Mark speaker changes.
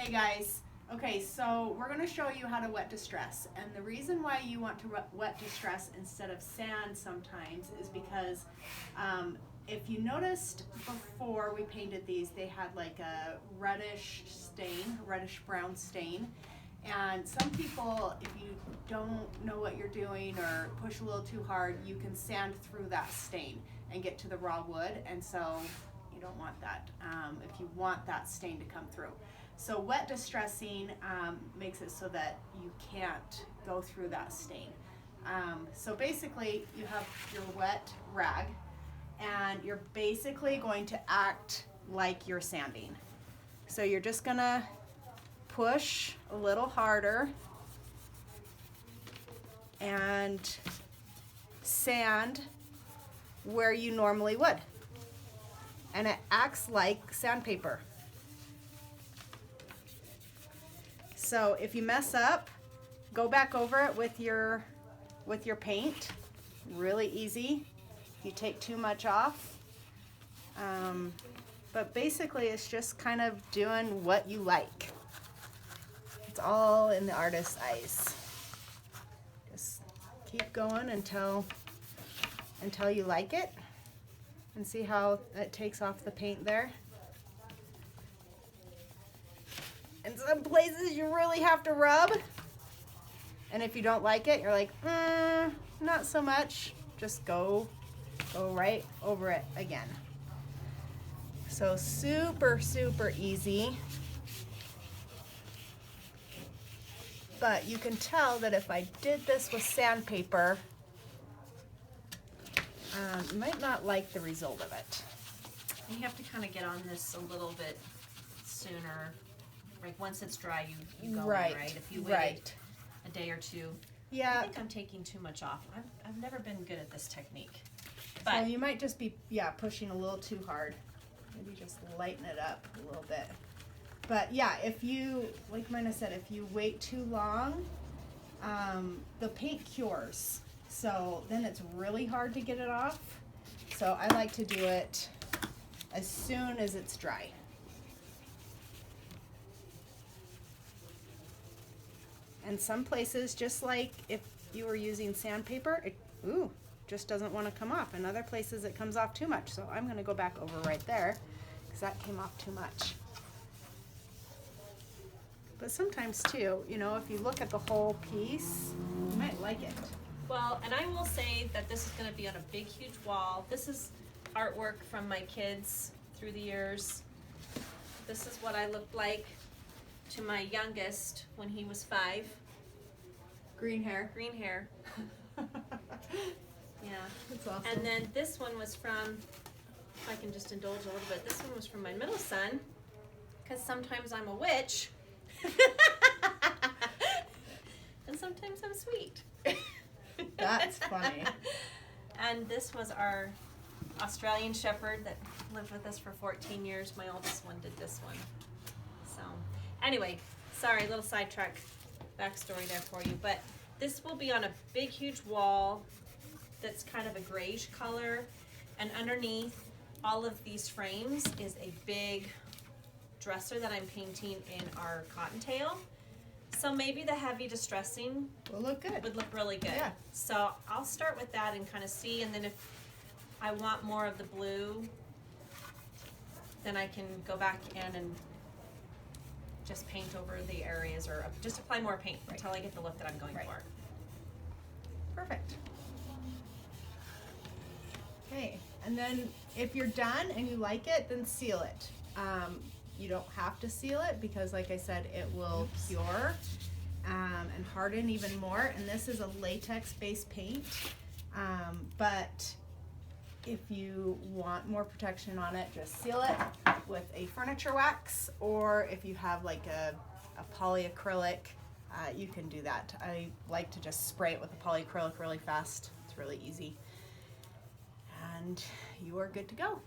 Speaker 1: Hey guys, okay, so we're going to show you how to wet distress, and the reason why you want to wet distress instead of sand sometimes is because if you noticed before we painted these, they had like a reddish stain, reddish brown stain, and some people, if you don't know what you're doing or push a little too hard, you can sand through that stain and get to the raw wood, and so you don't want that if you want that stain to come through. So wet distressing makes it so that you can't go through that stain. So basically you have your wet rag and you're basically going to act like you're sanding. So you're just gonna push a little harder and sand where you normally would. And it acts like sandpaper. So if you mess up, go back over it with your paint. Really easy. You take too much off. But basically it's just kind of doing what you like. It's all in the artist's eyes. Just keep going until you like it. And see how it takes off the paint there. In some places you really have to rub. And if you don't like it, you're like, not so much. Just go right over it again. So super, super easy. But you can tell that if I did this with sandpaper, you might not like the result of it.
Speaker 2: You have to kind of get on this a little bit sooner. Like once it's dry, you go
Speaker 1: right,
Speaker 2: in, right? If you wait a day or two.
Speaker 1: Yeah.
Speaker 2: I think I'm taking too much off. I've never been good at this technique. But
Speaker 1: so you might just be, pushing a little too hard. Maybe just lighten it up a little bit. But yeah, if you, like Mina said, if you wait too long, the paint cures. So then it's really hard to get it off. So I like to do it as soon as it's dry. And some places, just like if you were using sandpaper, it just doesn't want to come off. And other places it comes off too much. So I'm going to go back over right there because that came off too much. But sometimes too, if you look at the whole piece, you might like it.
Speaker 2: well, and I will say that this is going to be on a big, huge wall. This is artwork from my kids through the years. This is what I looked like to my youngest when he was 5.
Speaker 1: Green hair.
Speaker 2: Green hair. Yeah.
Speaker 1: That's awesome.
Speaker 2: And then this one was from, if I can just indulge a little bit, this one was from my middle son, because sometimes I'm a witch. And sometimes I'm sweet.
Speaker 1: That's funny.
Speaker 2: And this was our Australian Shepherd that lived with us for 14 years. My oldest one did this one. So anyway, sorry, little sidetrack backstory there for you. But this will be on a big, huge wall that's kind of a grayish color. And underneath all of these frames is a big dresser that I'm painting in our cottontail. So maybe the heavy distressing
Speaker 1: Will look good.
Speaker 2: would look really good.
Speaker 1: Yeah.
Speaker 2: So I'll start with that and kind of see, and then if I want more of the blue, then I can go back in and just paint over the areas, or just apply more paint until I get the look that I'm going for.
Speaker 1: Perfect. Okay, and then if you're done and you like it, then seal it. You don't have to seal it because, like I said, it will cure and harden even more. And this is a latex-based paint, but if you want more protection on it, just seal it with a furniture wax, or if you have like a polyacrylic, you can do that. I like to just spray it with a polyacrylic really fast. It's really easy. And you are good to go.